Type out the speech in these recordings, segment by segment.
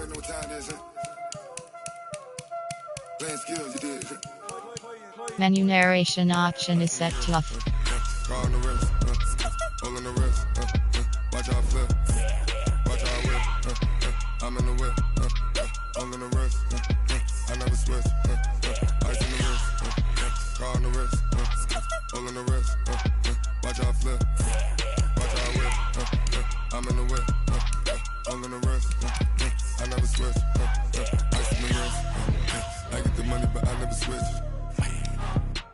know what time it is, huh? Playing skills, you did. Menu narration option is set to off. Car on the wrist, all on the wrist, watch how I flip, watch how I whip, I'm in the whip, all on the wrist, I never switch, ice in the wrist, car on the wrist, all on the wrist, watch how I flip, watch how I whip, I'm in the whip, all on the wrist, I never switch, ice in the wrist, I get the money but I never switch.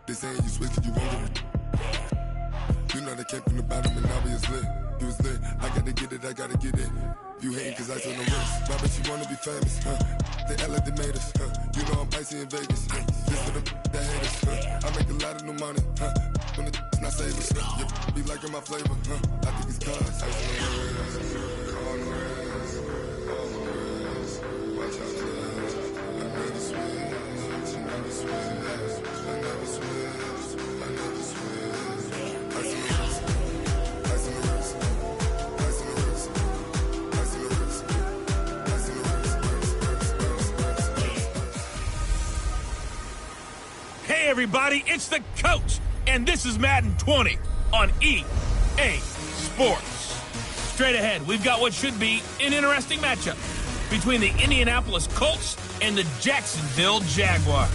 They saying you switch it, you won't get it. You know they came from the bottom and now we is lit. You was lit, I gotta get it, I gotta get it. You hating cause ice on the wrist. Why bet you wanna be famous, They act like they made us, You know I'm icy in Vegas, Just for them that hate us, I make a lot of new money, When the not savers, be liking my flavor, I think it's cause ice on the wrist, on the wrist, on the wrist. Watch out, I never switch, I never switch, I never switch, I never switch. Ice on the wrist, ice on the wrist, ice on the wrist, ice on the wrist, ice on the wrist. Hey everybody, it's the coach, and this is Madden 20 on EA Sports. Straight ahead, we've got what should be an interesting matchup between the Indianapolis Colts and the Jacksonville Jaguars.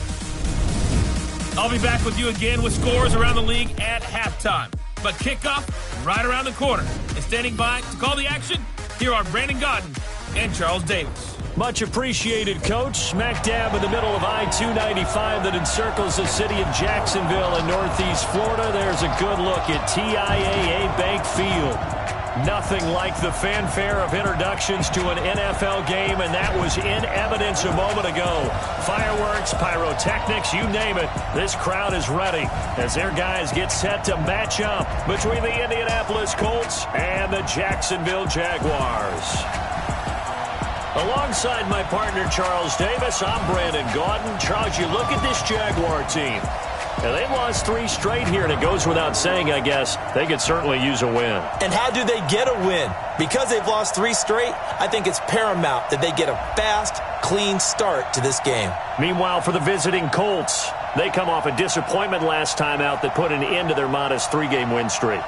I'll be back with you again with scores around the league at halftime. But kickoff right around the corner. And standing by to call the action, here are Brandon Godden and Charles Davis. Much appreciated, Coach. Smack dab in the middle of I-295 that encircles the city of Jacksonville in northeast Florida. There's a good look at TIAA Bank Field. Nothing like the fanfare of introductions to an NFL game, and that was in evidence a moment ago. Fireworks, pyrotechnics, you name it. This crowd is ready as their guys get set to match up between the Indianapolis Colts and the Jacksonville Jaguars. Alongside my partner, Charles Davis, I'm Brandon Godden. Charles, you look at this Jaguar team. Now, they've lost 3 straight here, and it goes without saying, I guess, they could certainly use a win. And how do they get a win? Because they've lost 3 straight, I think it's paramount that they get a fast, clean start to this game. Meanwhile, for the visiting Colts, they come off a disappointment last time out that put an end to their modest 3-game win streak.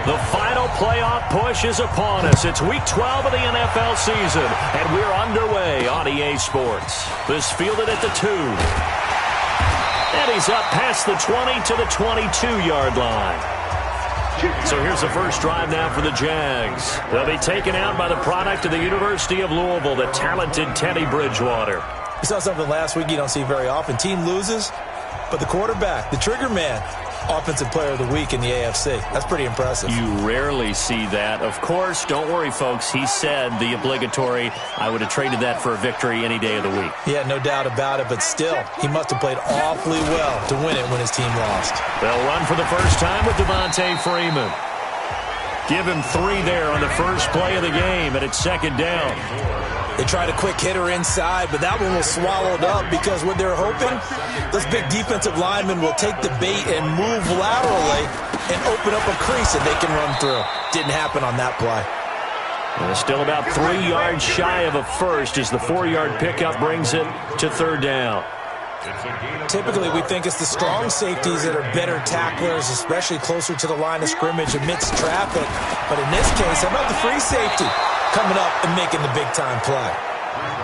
The final playoff push is upon us. It's week 12 of the NFL season, and we're underway on EA Sports. This fielded at the 2. And he's up past the 20 to the 22-yard line. So here's the first drive now for the Jags. They'll be taken out by the product of the University of Louisville, the talented Teddy Bridgewater. We saw something last week you don't see very often. Team loses, but the quarterback, the trigger man, Offensive Player of the Week in the AFC. That's pretty impressive. You rarely see that. Of course, don't worry, folks. He said the obligatory, I would have traded that for a victory any day of the week. Yeah, no doubt about it, but still, he must have played awfully well to win it when his team lost. They'll run for the first time with Devontae Freeman. Give him 3 there on the first play of the game, and it's second down. They tried a quick hitter inside, but that one was swallowed up because what they're hoping, this big defensive lineman will take the bait and move laterally and open up a crease that they can run through. Didn't happen on that play. And still about 3 yards shy of a first as the 4-yard pickup brings it to third down. Typically, we think it's the strong safeties that are better tacklers, especially closer to the line of scrimmage amidst traffic. But in this case, how about the free safety coming up and making the big-time play?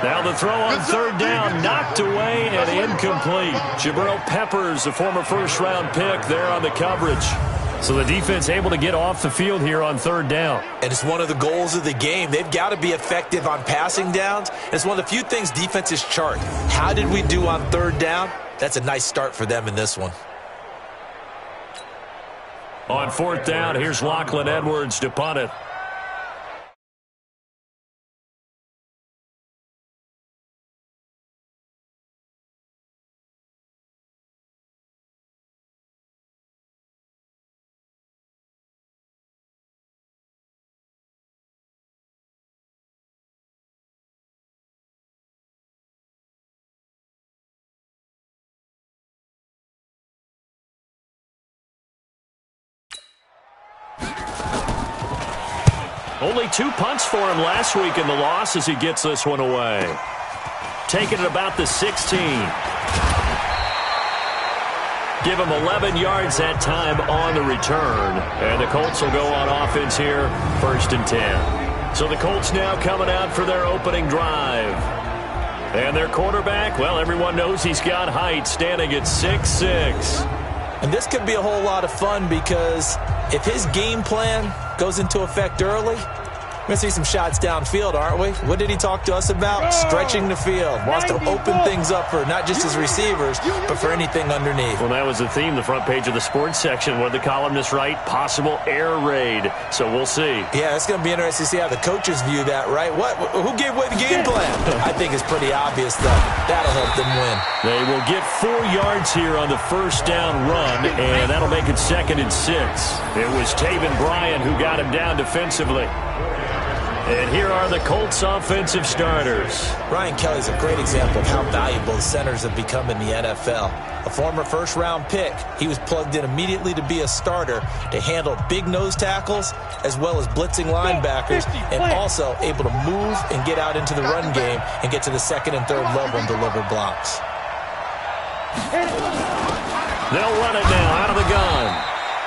Now the throw on third down, knocked away and incomplete. Jabril Peppers, a former first-round pick, there on the coverage. So the defense able to get off the field here on third down. And it's one of the goals of the game. They've got to be effective on passing downs. It's one of the few things defenses chart. How did we do on third down? That's a nice start for them in this one. On fourth down, here's Lachlan Edwards to punt it. Only 2 punts for him last week in the loss as he gets this one away. Taking it about the 16. Give him 11 yards that time on the return. And the Colts will go on offense here, 1st and 10. So the Colts now coming out for their opening drive. And their quarterback, well, everyone knows he's got height, standing at 6'6". And this could be a whole lot of fun because if his game plan goes into effect early, we're going to see some shots downfield, aren't we? What did he talk to us about? Stretching the field. Wants to open things up for not just his receivers, but for anything underneath. Well, that was the theme, the front page of the sports section. What did the columnist write? Possible air raid. So we'll see. Yeah, it's going to be interesting to see how the coaches view that, right? Who gave away the game plan? I think it's pretty obvious, though. That'll help them win. They will get 4 yards here on the first down run, and that'll make it 2nd and 6. It was Taven Bryan who got him down defensively. And here are the Colts offensive starters. Ryan Kelly's a great example of how valuable the centers have become in the NFL. A former first-round pick, he was plugged in immediately to be a starter to handle big nose tackles as well as blitzing linebackers, and also able to move and get out into the run game and get to the 2nd and 3rd level and deliver blocks. They'll run it now out of the gun.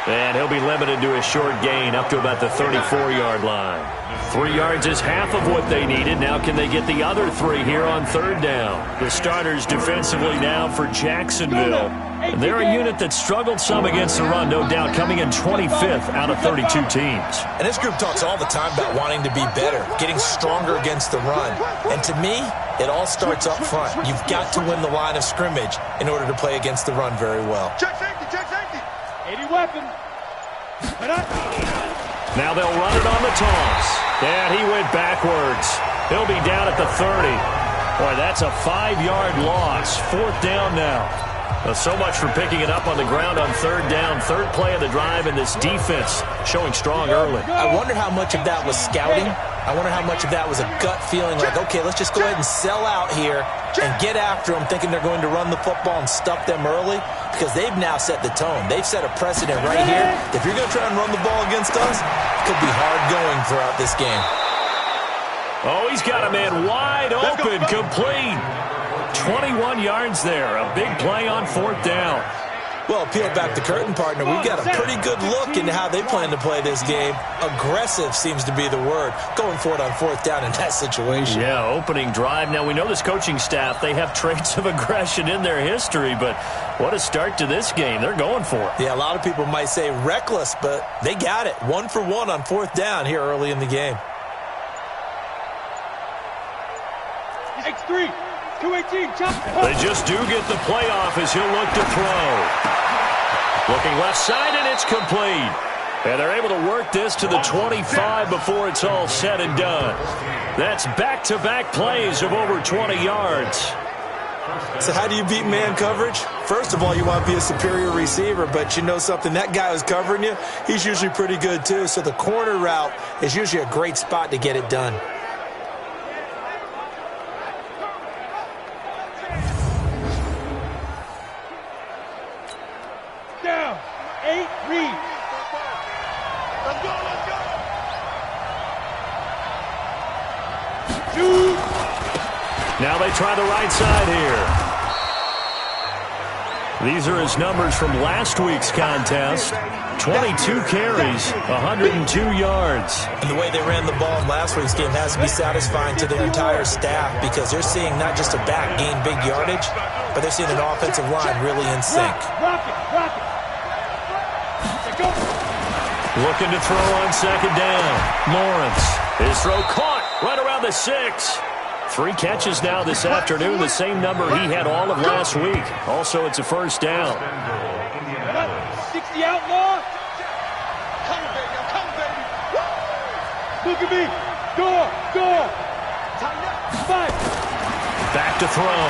And he'll be limited to a short gain up to about the 34-yard line. 3 yards is half of what they needed. Now can they get the other 3 here on 3rd down? The starters defensively now for Jacksonville. And they're a unit that struggled some against the run, no doubt, coming in 25th out of 32 teams. And this group talks all the time about wanting to be better, getting stronger against the run. And to me, it all starts up front. You've got to win the line of scrimmage in order to play against the run very well. Check safety, check safety. 80 weapon. Now they'll run it on the toss. And he went backwards. He'll be down at the 30. Boy, that's a 5-yard loss. 4th down now. Well, so much for picking it up on the ground on 3rd down. 3rd play of the drive, and this defense showing strong early. I wonder how much of that was scouting. I wonder how much of that was a gut feeling like, okay, let's just go ahead and sell out here and get after them, thinking they're going to run the football and stuff them early, because they've now set the tone. They've set a precedent right here. If you're going to try and run the ball against us, it could be hard going throughout this game. Oh, he's got a man wide open, complete. 21 yards there. A big play on 4th down. Well, peel back the curtain, partner. We've got a pretty good look into how they plan to play this game. Aggressive seems to be the word. Going for it on 4th down in that situation. Yeah, opening drive. Now, we know this coaching staff, they have traits of aggression in their history, but what a start to this game. They're going for it. Yeah, a lot of people might say reckless, but they got it. 1 for 1 on 4th down here early in the game. X3, 218, chop. They just do get the playoff as he'll look to throw. Looking left side, and it's complete. And they're able to work this to the 25 before it's all said and done. That's back-to-back plays of over 20 yards. So how do you beat man coverage? First of all, you want to be a superior receiver, but you know something, that guy who's covering you, he's usually pretty good too. So the corner route is usually a great spot to get it done. Down. 8, read. Let's go, let's go. Shoot. Now they try the right side here. These are his numbers from last week's contest. 22 carries, 102 yards. And the way they ran the ball in last week's game has to be satisfying to their entire staff, because they're seeing not just a back gain big yardage, but they're seeing an offensive line really in sync. Rock it, rock it. Let's go. Looking to throw on 2nd down. Lawrence. His throw caught right around the 6. 3 catches now this afternoon, the same number he had all of last week. Also, it's a 1st down. 60 outlaw. Come, baby, I'm coming, baby. Look at me. Door. Fight. Back to throw.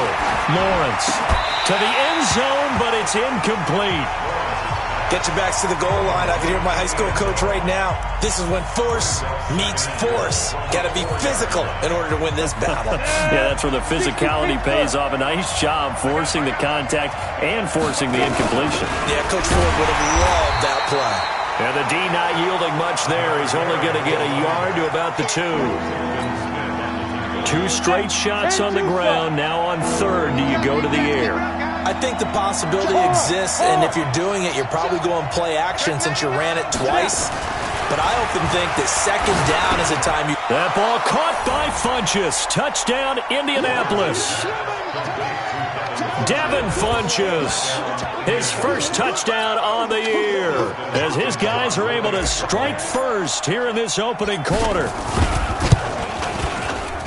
Lawrence to the end zone, but it's incomplete. Get your backs to the goal line. I can hear my high school coach right now. This is when force meets force. Got to be physical in order to win this battle. Yeah, that's where the physicality pays off. A nice job forcing the contact and forcing the incompletion. Yeah, Coach Ford would have loved that play. And the D not yielding much there. He's only going to get a yard to about the 2. 2 straight shots on the ground. Now on third, do you go to the air? I think the possibility exists, and if you're doing it, you're probably going play action since you ran it twice. But I often think that second down is a time you... That ball caught by Funchess. Touchdown, Indianapolis. Devin Funchess, his first touchdown on the year, as his guys are able to strike first here in this opening quarter.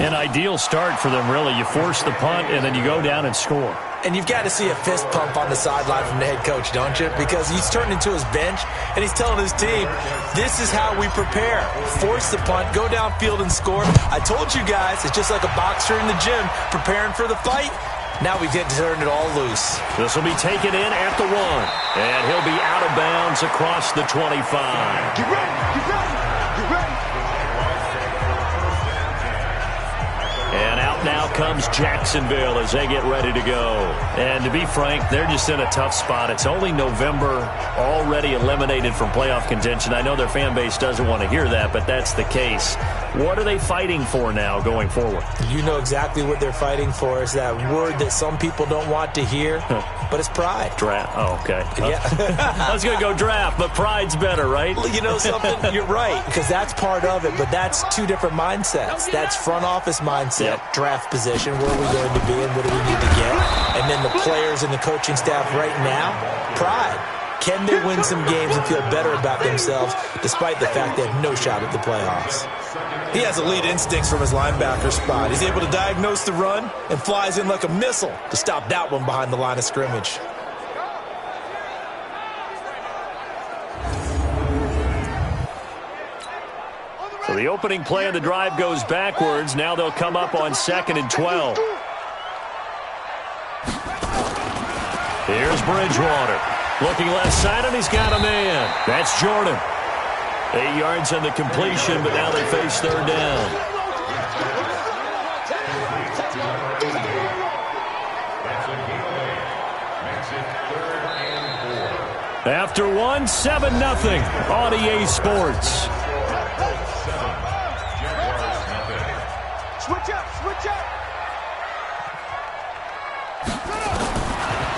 An ideal start for them, really. You force the punt, and then you go down and score. And you've got to see a fist pump on the sideline from the head coach, don't you? Because he's turned into his bench, and he's telling his team, this is how we prepare. Force the punt, go downfield and score. I told you guys, it's just like a boxer in the gym preparing for the fight. Now we get to turn it all loose. This will be taken in at the 1. And he'll be out of bounds across the 25. Get ready, get ready, get ready. And out now comes Jacksonville as they get ready to go. And to be frank, they're just in a tough spot. It's only November, already eliminated from playoff contention. I know their fan base doesn't want to hear that, but that's the case. What are they fighting for now going forward? You know exactly what they're fighting for. Is that word that some people don't want to hear, but it's pride. Draft. Oh, okay. Yeah. I was going to go draft, but pride's better, right? Well, you know something? You're right, because that's part of it, but that's 2 different mindsets. That's front office mindset, draft position, where are we going to be and what do we need to get? And then the players and the coaching staff right now, pride. Can they win some games and feel better about themselves despite the fact they have no shot at the playoffs? He has elite instincts from his linebacker spot. He's able to diagnose the run and flies in like a missile to stop that one behind the line of scrimmage. So the opening play of the drive goes backwards. Now they'll come up on 2nd and 12. Here's Bridgewater. Looking left side, and he's got a man. That's Jordan. 8 yards on the completion, but now they face third down. After 1, 7-0 on EA Sports. Switch up, switch up.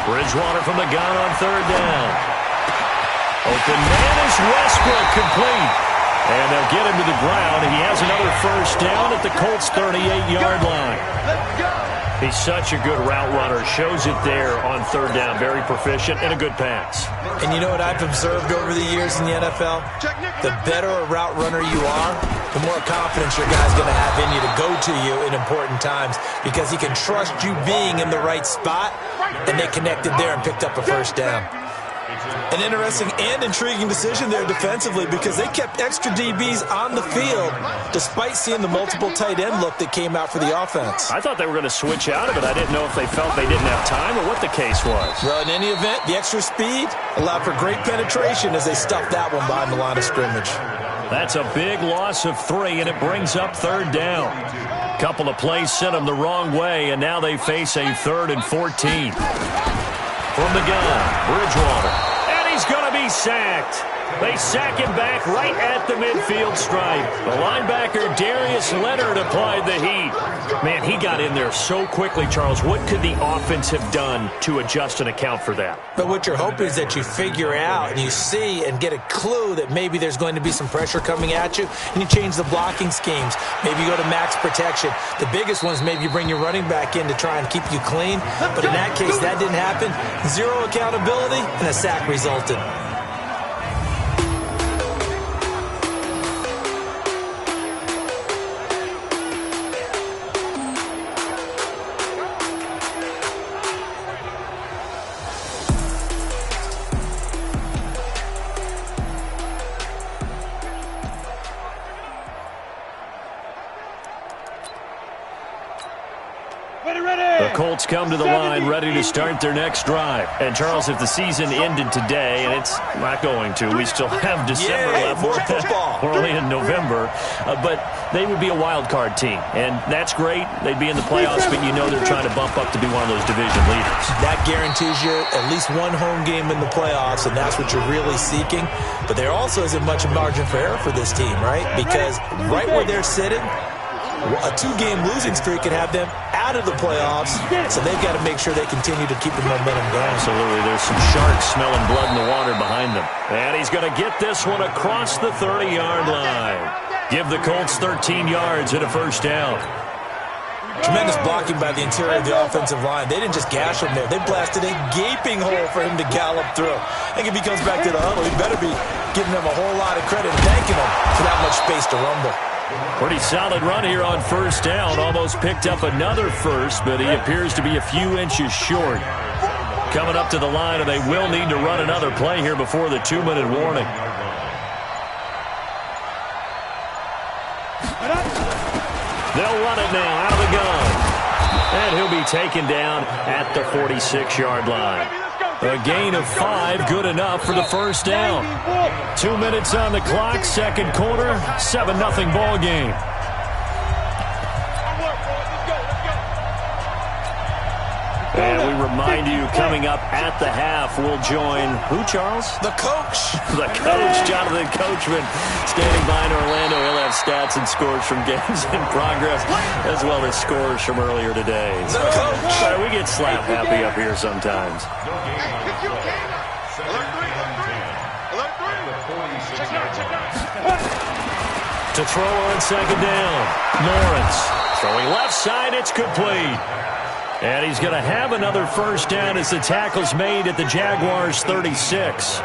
Bridgewater from the gun on third down. Open man is Westbrook, complete. And they'll get him to the ground. He has another first down at the Colts' 38-yard line. Let's go. He's such a good route runner. Shows it there on third down. Very proficient and a good pass. And you know what I've observed over the years in the NFL? The better a route runner you are, the more confidence your guy's going to have in you to go to you in important times because he can trust you being in the right spot, and they connected there and picked up a first down. An interesting and intriguing decision there defensively because they kept extra DBs on the field despite seeing the multiple tight end look that came out for the offense. I thought they were going to switch out of it. I didn't know if they felt they didn't have time or what the case was. Well, in any event, the extra speed allowed for great penetration as they stuffed that one behind the line of scrimmage. That's a big loss of 3, and it brings up third down. Couple of plays sent them the wrong way, and now they face a 3rd and 14. From the gun, Bridgewater. And he's going to be sacked. They sack him back right at the midfield stripe. The linebacker, Darius Leonard, applied the heat. Man, he got in there so quickly, Charles. What could the offense have done to adjust and account for that? But what you're hoping is that you figure out and you see and get a clue that maybe there's going to be some pressure coming at you, and you change the blocking schemes. Maybe you go to max protection. The biggest one is maybe you bring your running back in to try and keep you clean. But in that case, that didn't happen. 0 accountability, and a sack resulted. Ready, ready! The Colts come to the line ready to start their next drive. And, Charles, if the season ended today, and it's not going to, we still have December left. More football. We're only in November. But they would be a wild card team. And that's great. They'd be in the playoffs, but you know they're trying to bump up to be one of those division leaders. That guarantees you at least one home game in the playoffs, and that's what you're really seeking. But there also isn't much margin for error for this team, right? Because right where they're sitting, a 2-game losing streak could have them out of the playoffs, so they've got to make sure they continue to keep the momentum going. Absolutely. There's some sharks smelling blood in the water behind them. And he's going to get this one across the 30-yard line. Give the Colts 13 yards and a first down. Tremendous blocking by the interior of the offensive line. They didn't just gash him there. They blasted a gaping hole for him to gallop through. I think if he comes back to the huddle, he better be giving them a whole lot of credit and thanking them for that much space to rumble. Pretty solid run here on first down. Almost picked up another first, but he appears to be a few inches short. Coming up to the line, and they will need to run another play here before the 2-minute warning. They'll run it now out of the gun. And he'll be taken down at the 46-yard line. A gain of 5, good enough for the first down. 2 minutes on the clock, second quarter, 7-0 ball game. And we remind you, coming up at the half, we'll join who, Charles? The coach. The coach, Jonathan Coachman, standing by in Orlando. He'll have stats and scores from games in progress, as well as scores from earlier today. The coach. We get slap happy up here sometimes. To throw on second down, Lawrence throwing left side, it's complete. And he's going to have another first down as the tackle's made at the Jaguars' 36.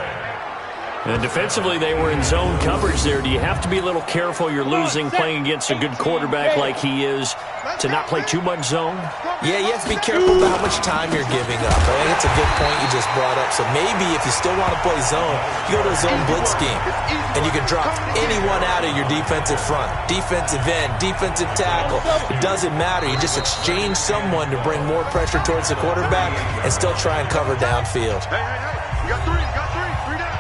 And defensively, they were in zone coverage there. Do you have to be a little careful? You're losing playing against a good quarterback like he is to not play too much zone? Yeah, you have to be careful about how much time you're giving up. I think it's a good point you just brought up. So maybe if you still want to play zone, you go to a zone blitz scheme. And you can drop anyone out of your defensive front. Defensive end, defensive tackle. It doesn't matter. You just exchange someone to bring more pressure towards the quarterback and still try and cover downfield. Hey, you got three, three down.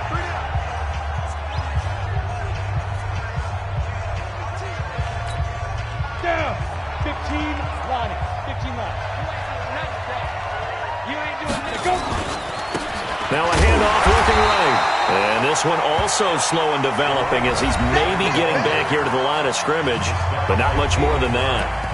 Down. 15 line. 15 line. You ain't doing this. Go. Now a handoff looking right. And this one also slow in developing as he's maybe getting back here to the line of scrimmage, but not much more than that.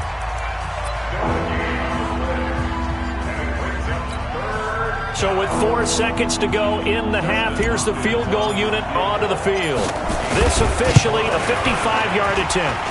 So with 4 seconds to go in the half, here's the field goal unit onto the field. This officially a 55-yard attempt.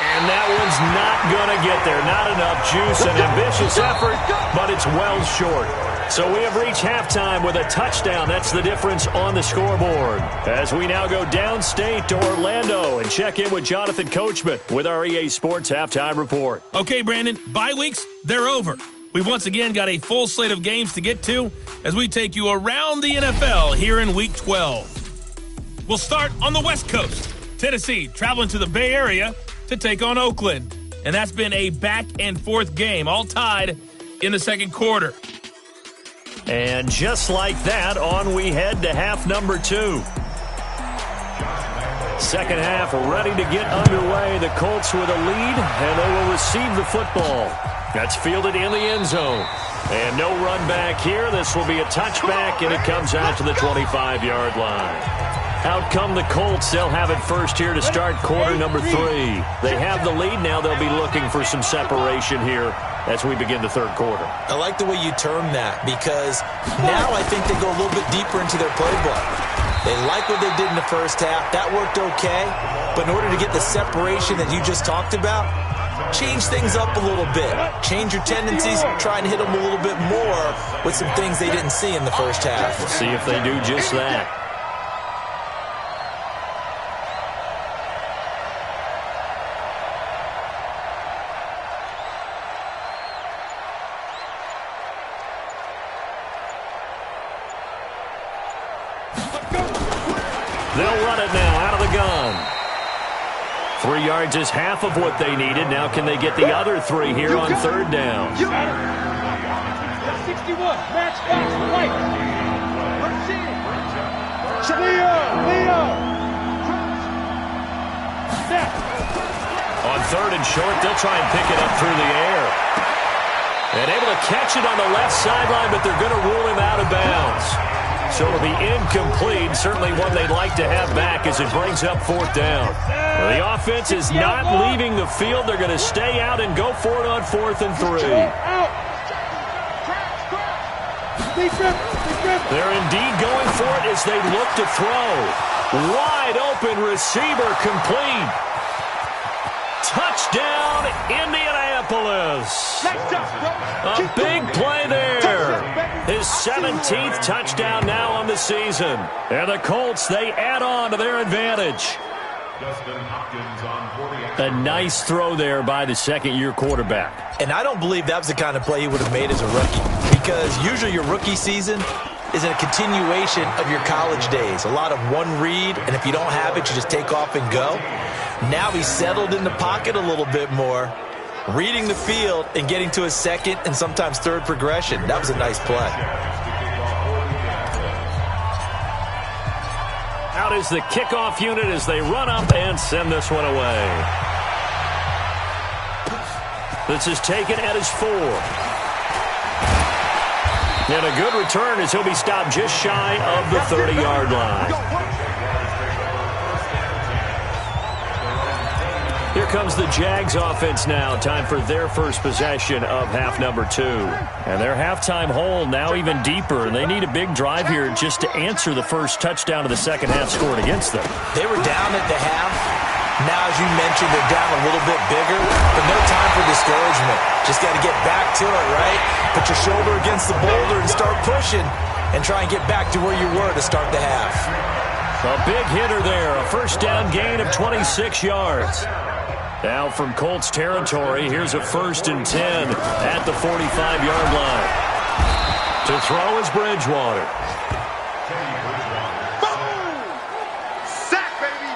And that one's not going to get there. Not enough juice, an ambitious effort, but it's well short. So we have reached halftime with a touchdown. That's the difference on the scoreboard. As we now go downstate to Orlando and check in with Jonathan Coachman with our EA Sports Halftime Report. Okay, Brandon, bye weeks, they're over. We've once again got a full slate of games to get to as we take you around the NFL here in Week 12. We'll start on the West Coast. Tennessee traveling to the Bay Area to take on Oakland. And that's been a back-and-forth game, all tied in the second quarter. And just like that, on we head to half number 2. Second half ready to get underway. The Colts with a lead, and they will receive the football. That's fielded in the end zone. And no run back here. This will be a touchback, and it comes out to the 25-yard line. Out come the Colts. They'll have it first here to start quarter number 3. They have the lead now. They'll be looking for some separation here as we begin the third quarter. I like the way you term that because now I think they go a little bit deeper into their playbook. They like what they did in the first half. That worked okay. But in order to get the separation that you just talked about, change things up a little bit. Change your tendencies. Try and hit them a little bit more with some things they didn't see in the first half. We'll see if they do just that. They'll run it now out of the gun. 3 yards is half of what they needed. Now can they get the other 3 here on third down? 61, match box, right. Leo. Snap. On third and short, they'll try and pick it up through the air. And able to catch it on the left sideline, but they're going to rule him out of bounds. So it'll be incomplete. Certainly one they'd like to have back as it brings up fourth down. Well, the offense is not leaving the field. They're going to stay out and go for it on 4th and 3. They're indeed going for it as they look to throw. Wide open receiver complete. Touchdown, Indianapolis. A big play there. His 17th touchdown now on the season. And the Colts, they add on to their advantage. A nice throw there by the second-year quarterback. And I don't believe that was the kind of play he would have made as a rookie, because usually your rookie season is a continuation of your college days. A lot of one read, and if you don't have it, you just take off and go. Now he's settled in the pocket a little bit more, reading the field and getting to his second and sometimes third progression. That was a nice play. Out is the kickoff unit as they run up and send this one away. This is taken at his 4. And a good return as he'll be stopped just shy of the 30-yard line. Here comes the Jags offense now. Time for their first possession of half number 2. And their halftime hole now even deeper. And they need a big drive here just to answer the first touchdown of the second half scored against them. They were down at the half. Now, as you mentioned, they're down a little bit bigger, but no time for discouragement. Just got to get back to it, right? Put your shoulder against the boulder and start pushing and try and get back to where you were to start the half. A big hitter there. A first down gain of 26 yards. Now from Colts territory, here's a 1st and 10 at the 45-yard line. To throw is Bridgewater. Sack, baby!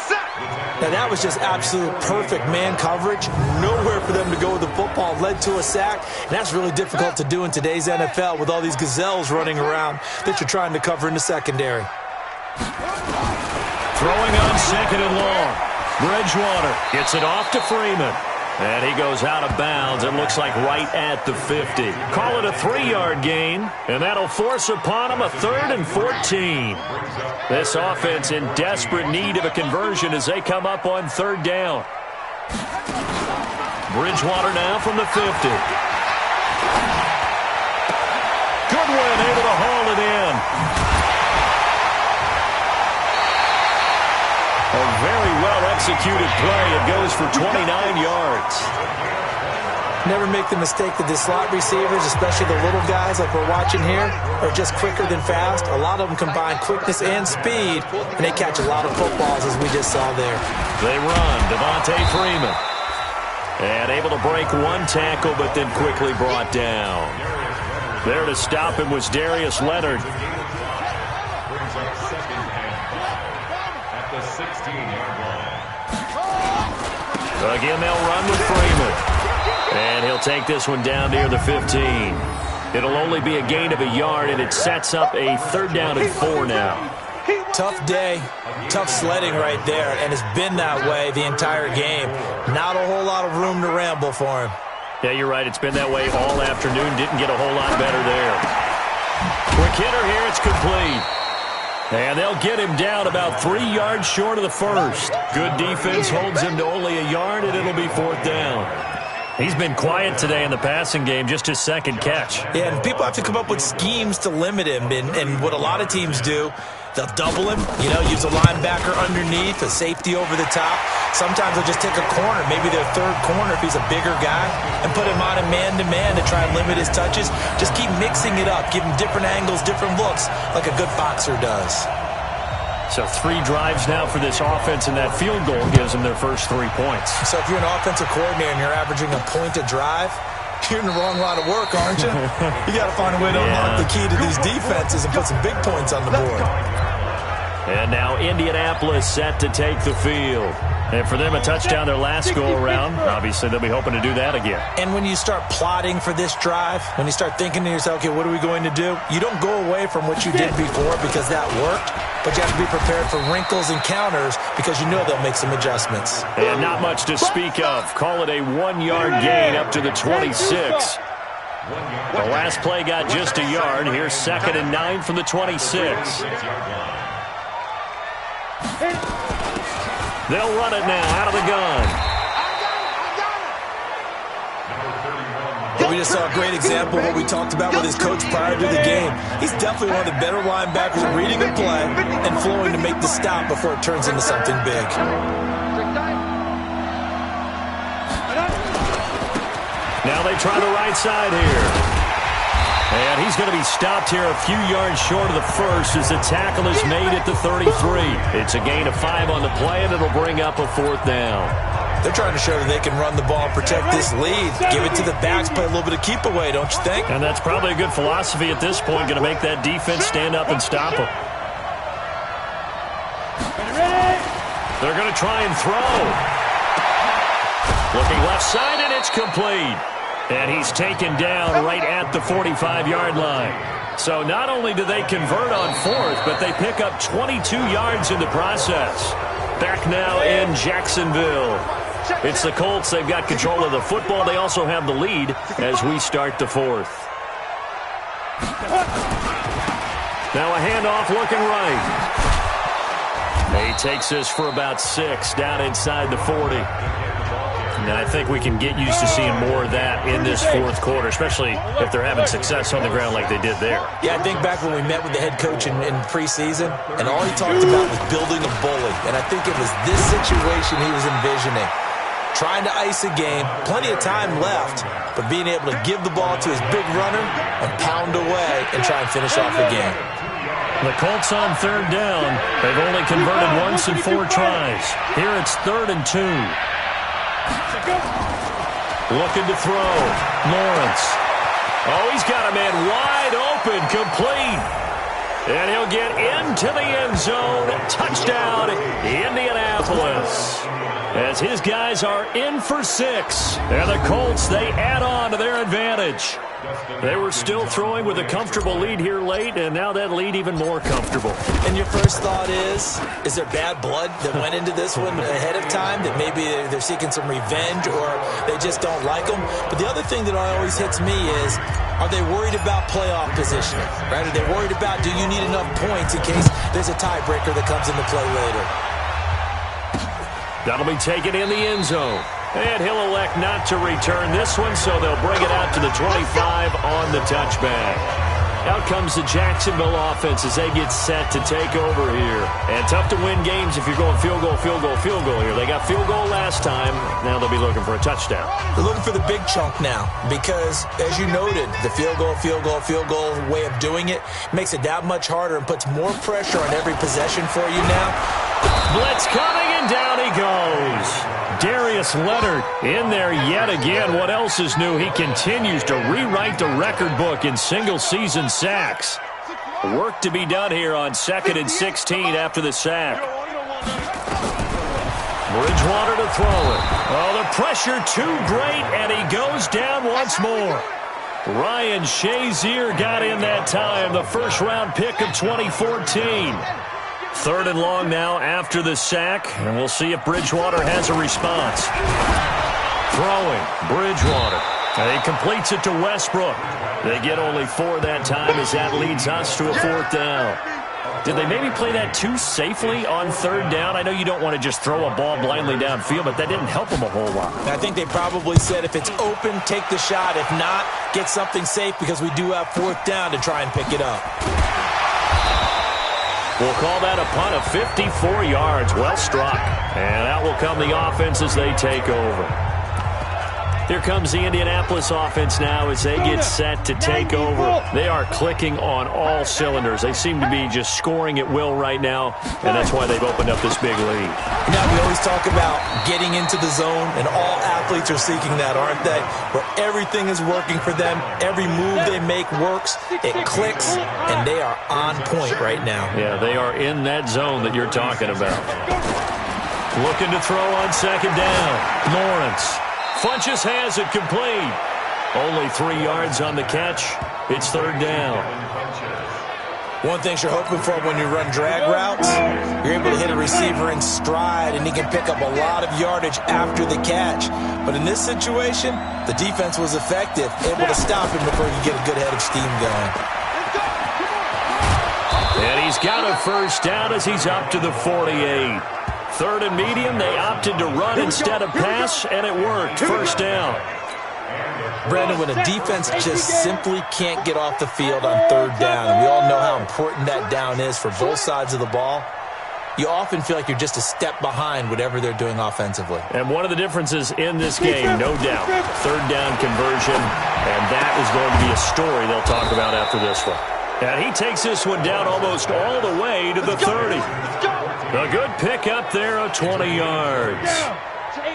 Sack! Now that was just absolute perfect man coverage. Nowhere for them to go with the football. Led to a sack. And that's really difficult to do in today's NFL with all these gazelles running around that you're trying to cover in the secondary. Throwing on 2nd and long. Bridgewater gets it off to Freeman. And he goes out of bounds. It looks like right at the 50. Call it a 3-yard gain. And that'll force upon him a 3rd and 14. This offense in desperate need of a conversion as they come up on 3rd down. Bridgewater now from the 50. Goodwin able to haul it in. A very well-executed play. It goes for 29 yards. Never make the mistake that the slot receivers, especially the little guys like we're watching here, are just quicker than fast. A lot of them combine quickness and speed, and they catch a lot of footballs, as we just saw there. They run. Devontae Freeman. And able to break one tackle, but then quickly brought down. There to stop him was Darius Leonard. Again, they'll run with Freeman. And he'll take this one down near the 15. It'll only be a gain of a yard, and it sets up a 3rd down and 4 now. Tough day, tough sledding right there, and it's been that way the entire game. Not a whole lot of room to ramble for him. Yeah, you're right. It's been that way all afternoon. Didn't get a whole lot better there. Quick hitter here. It's complete. And they'll get him down about 3 yards short of the first. Good defense holds him to only a yard, and it'll be 4th down. He's been quiet today in the passing game, just his 2nd catch. Yeah, and people have to come up with schemes to limit him. And what a lot of teams do, they'll double him, use a linebacker underneath, a safety over the top. Sometimes they'll just take a corner, maybe their 3rd corner if he's a bigger guy, and put him on a man-to-man to try and limit his touches. Just keep mixing it up, give him different angles, different looks, like a good boxer does. So 3 drives now for this offense, and that field goal gives them their first 3 points. So if you're an offensive coordinator and you're averaging a point a drive, you're in the wrong line of work, aren't you? You got to find a way to unlock the key to these defenses and put some big points on the board. And now Indianapolis set to take the field. And for them, a touchdown their last go-around. Obviously, they'll be hoping to do that again. And when you start plotting for this drive, when you start thinking to yourself, okay, what are we going to do? You don't go away from what you did before because that worked, but you have to be prepared for wrinkles and counters because you know they'll make some adjustments. And not much to speak of. Call it a 1-yard gain up to the 26. The last play got just a yard. Here's 2nd and 9 from the 26. They'll run it now out of the gun. We just saw a great example of what we talked about with his coach prior to the game. He's definitely one of the better linebackers at reading a play and flowing to make the stop before it turns into something big. Now they try the right side here. And he's going to be stopped here a few yards short of the first as the tackle is made at the 33. It's a gain of 5 on the play, and it'll bring up a 4th down. They're trying to show that they can run the ball and protect this lead. Give it to the backs, play a little bit of keep away, don't you think? And that's probably a good philosophy at this point, going to make that defense stand up and stop them. They're going to try and throw. Looking left side, and it's complete. And he's taken down right at the 45-yard line. So not only do they convert on 4th, but they pick up 22 yards in the process. Back now in Jacksonville. It's the Colts. They've got control of the football. They also have the lead as we start the 4th. Now a handoff looking right. He takes this for about 6 down inside the 40. And I think we can get used to seeing more of that in this 4th quarter, especially if they're having success on the ground like they did there. Yeah, I think back when we met with the head coach in preseason, and all he talked about was building a bully. And I think it was this situation he was envisioning. Trying to ice a game, plenty of time left, but being able to give the ball to his big runner and pound away and try and finish off the game. The Colts on 3rd down. They've only converted once in 4 tries. Here it's 3rd and 2. Looking to throw. Lawrence. Oh, he's got a man wide open, complete. And he'll get into the end zone. Touchdown, Indianapolis. As his guys are in for 6. And the Colts, they add on to their advantage. They were still throwing with a comfortable lead here late, and now that lead even more comfortable. And your first thought is there bad blood that went into this one ahead of time, that maybe they're seeking some revenge or they just don't like them? But the other thing that always hits me is, are they worried about playoff positioning? Right? Are they worried about, do you need enough points in case there's a tiebreaker that comes into play later? That'll be taken in the end zone. And he'll elect not to return this one, so they'll bring it out to the 25 on the touchback. Out comes the Jacksonville offense as they get set to take over here. And tough to win games if you're going field goal, field goal, field goal here. They got field goal last time. Now they'll be looking for a touchdown. They're looking for the big chunk now because, as you noted, the field goal, field goal, field goal way of doing it makes it that much harder and puts more pressure on every possession for you now. Blitz coming, and down he goes. Darius Leonard in there yet again. What else is new? He continues to rewrite the record book in single-season sacks. Work to be done here on 2nd and 16 after the sack. Bridgewater to throw it. Oh, the pressure too great, and he goes down once more. Ryan Shazier got in that time, the first-round pick of 2014. 3rd and long now after the sack, and we'll see if Bridgewater has a response. Throwing, Bridgewater. And he completes it to Westbrook. They get only 4 that time as that leads us to a 4th down. Did they maybe play that too safely on 3rd down? I know you don't want to just throw a ball blindly downfield, but that didn't help them a whole lot. I think they probably said if it's open, take the shot. If not, get something safe because we do have 4th down to try and pick it up. We'll call that a punt of 54 yards. Well struck. And out will come the offense as they take over. Here comes the Indianapolis offense now as they get set to take over. They are clicking on all cylinders. They seem to be just scoring at will right now, and that's why they've opened up this big lead. Now, we always talk about getting into the zone, and all athletes are seeking that, aren't they? Where everything is working for them. Every move they make works. It clicks, and they are on point right now. Yeah, they are in that zone that you're talking about. Looking to throw on second down. Lawrence. Funches has it complete. Only 3 yards on the catch. It's third down. One thing you're hoping for when you run drag routes, you're able to hit a receiver in stride, and he can pick up a lot of yardage after the catch. But in this situation, the defense was effective, able to stop him before he could get a good head of steam going. And he's got a first down as he's up to the 48. Third and medium, they opted to run instead of pass, and it worked. First down. Brandon, when a defense just simply can't get off the field on third down, and we all know how important that down is for both sides of the ball, you often feel like you're just a step behind whatever they're doing offensively. And one of the differences in this game, no doubt, third down conversion, and that is going to be a story they'll talk about after this one. And he takes this one down almost all the way to the 30. A good pickup there of 20 yards.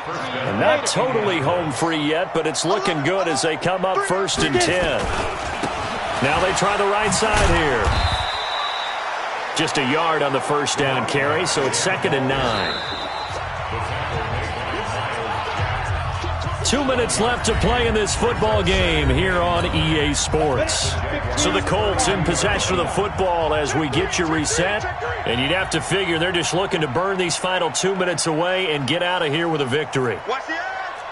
And not totally home free yet, but it's looking good as they come up first and 10. Now they try the right side here. Just a yard on the first down carry, so it's second and 9. 2 minutes left to play in this football game here on EA Sports. So the Colts in possession of the football as we get you reset. And you'd have to figure they're just looking to burn these final 2 minutes away and get out of here with a victory. Watch the eyes.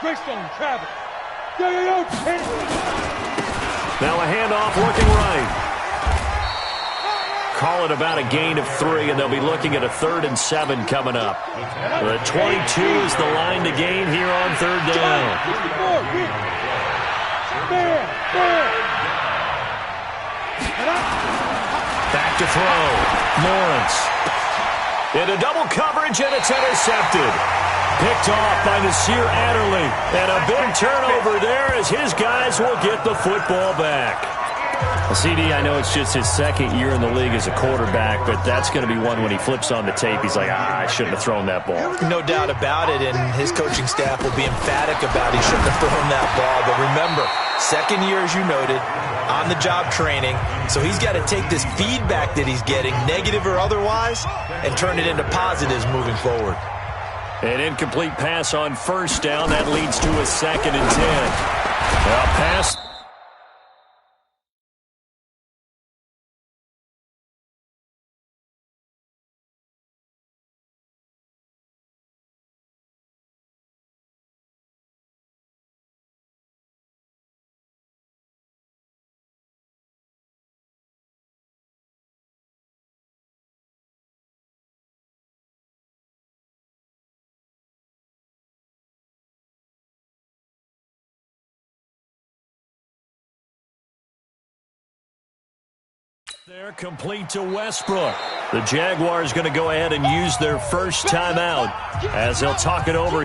Greystone, Travis. Yo. Now a handoff looking right. Call it about a gain of 3, and they'll be looking at a 3rd and 7 coming up. The 22 is the line to gain here on third down. Back to throw. Lawrence. Into double coverage, and it's intercepted. Picked off by Nasir Adderley. And a big turnover there as his guys will get the football back. Well, CD, I know it's just his second year in the league as a quarterback, but that's going to be one when he flips on the tape. He's like, I shouldn't have thrown that ball. No doubt about it, and his coaching staff will be emphatic about he shouldn't have thrown that ball. But remember, second year, as you noted, on-the-job training, so he's got to take this feedback that he's getting, negative or otherwise, and turn it into positives moving forward. An incomplete pass on first down. That leads to a second and 10. Pass. They're complete to Westbrook. The Jaguars going to go ahead and use their first timeout as they'll talk it over.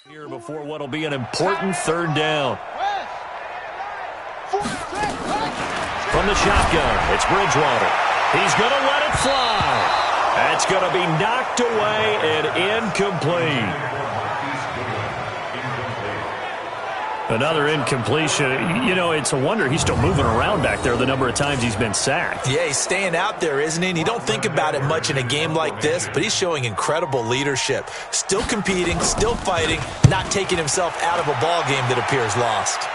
Here before what will be an important third down. From the shotgun, it's Bridgewater. He's going to let it fly. That's going to be knocked away and incomplete. Another incompletion. You know, it's a wonder he's still moving around back there the number of times he's been sacked. Yeah, he's staying out there, isn't he? And you don't think about it much in a game like this, but he's showing incredible leadership. Still competing, still fighting, not taking himself out of a ball game that appears lost.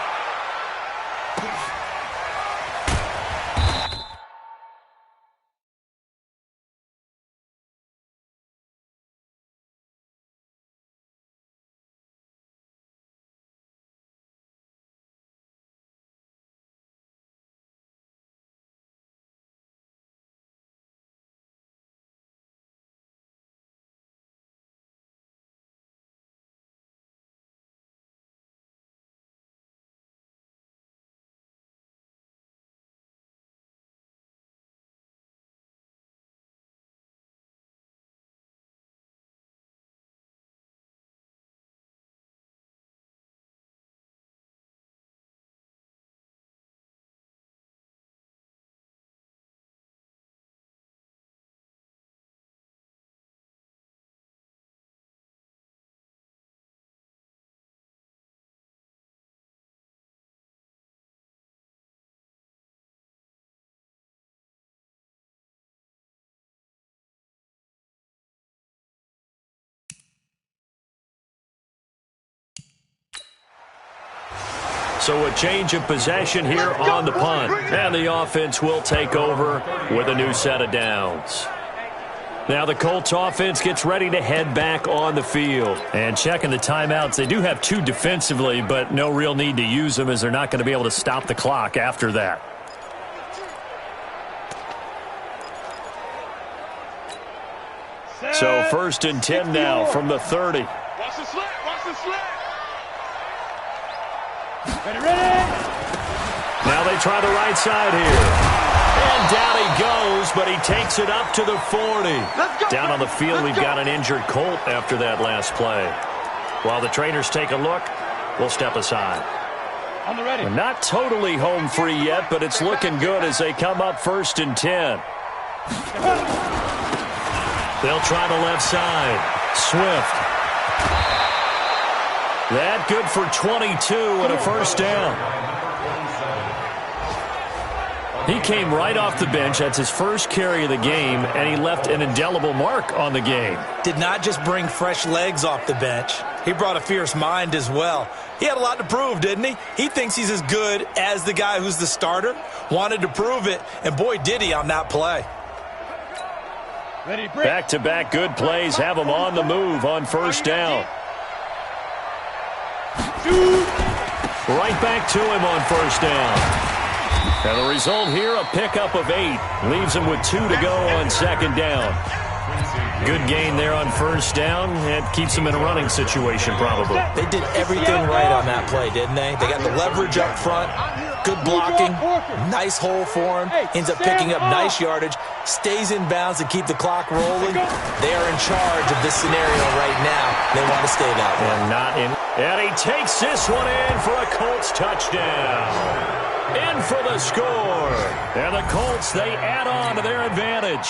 So a change of possession here on the punt. And the offense will take over with a new set of downs. Now the Colts offense gets ready to head back on the field. And checking the timeouts, they do have 2 defensively, but no real need to use them as they're not going to be able to stop the clock after that. So 1st and 10 now from the 30. Watch the slant, watch the slant. Ready. Now they try the right side here. And down he goes, but he takes it up to the 40. Down on the field, we've got an injured Colt after that last play. While the trainers take a look, we'll step aside. On the ready. We're not totally home free yet, but it's looking good as they come up 1st and 10. They'll try the left side. Swift. That good for 22 and a 1st down. He came right off the bench. That's his first carry of the game, and he left an indelible mark on the game. Did not just bring fresh legs off the bench. He brought a fierce mind as well. He had a lot to prove, didn't he? He thinks he's as good as the guy who's the starter. Wanted to prove it, and boy, did he on that play. Back-to-back good plays have him on the move on 1st down. Right back to him on 1st down. And the result here, a pickup of 8. Leaves him with 2 to go on 2nd down. Good gain there on 1st down. It keeps him in a running situation probably. They did everything right on that play, didn't they? They got the leverage up front. Good blocking. Nice hole for him. Ends up picking up nice yardage. Stays in bounds to keep the clock rolling. They are in charge of this scenario right now. They want to stay that way. And not in. And he takes this one in for a Colts touchdown. In for the score. And the Colts, they add on to their advantage.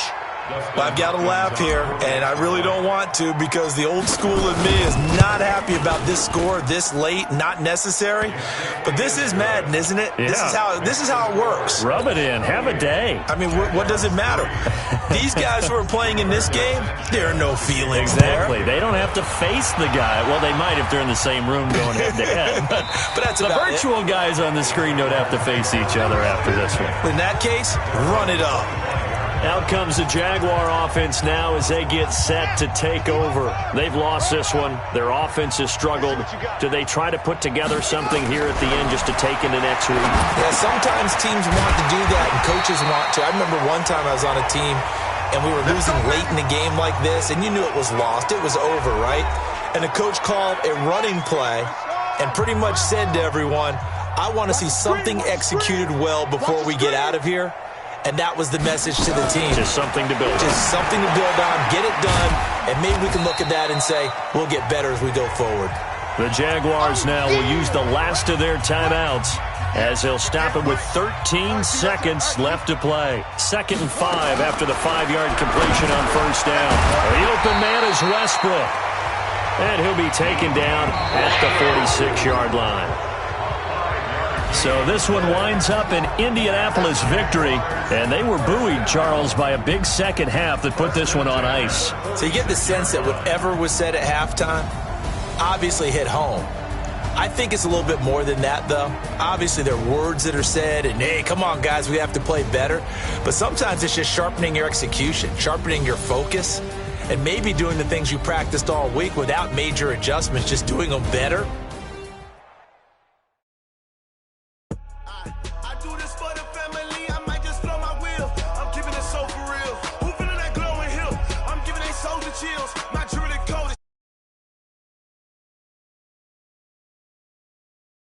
Well, I've got to laugh here, and I really don't want to because the old school in me is not happy about this score this late, not necessary. But this is Madden, isn't it? Yeah. This is how it works. Rub it in. Have a day. I mean, what does it matter? These guys who are playing in this game, there are no feelings Exactly. there. They don't have to face the guy. Well, they might if they're in the same room going head-to-head. But that's the about virtual guys on the screen don't have to face each other after this one. In that case, run it up. Out comes the Jaguar offense now as they get set to take over. They've lost this one. Their offense has struggled. Do they try to put together something here at the end just to take into next week? Yeah, sometimes teams want to do that and coaches want to. I remember one time I was on a team and we were losing late in a game like this, and you knew it was lost. It was over, right? And the coach called a running play and pretty much said to everyone, I want to see something executed well before we get out of here. And that was the message to the team. Just something to build on. Just something to build on, get it done, and maybe we can look at that and say, we'll get better as we go forward. The Jaguars now will use the last of their timeouts as they'll stop it with 13 seconds left to play. 2nd and 5 after the 5-yard completion on first down. The open man is Westbrook. And he'll be taken down at the 46-yard line. So this one winds up an Indianapolis victory, and they were buoyed, Charles, by a big second half that put this one on ice. So you get the sense that whatever was said at halftime obviously hit home. I think it's a little bit more than that, though. Obviously, there are words that are said, and, hey, come on, guys, we have to play better. But sometimes it's just sharpening your execution, sharpening your focus, and maybe doing the things you practiced all week without major adjustments, just doing them better.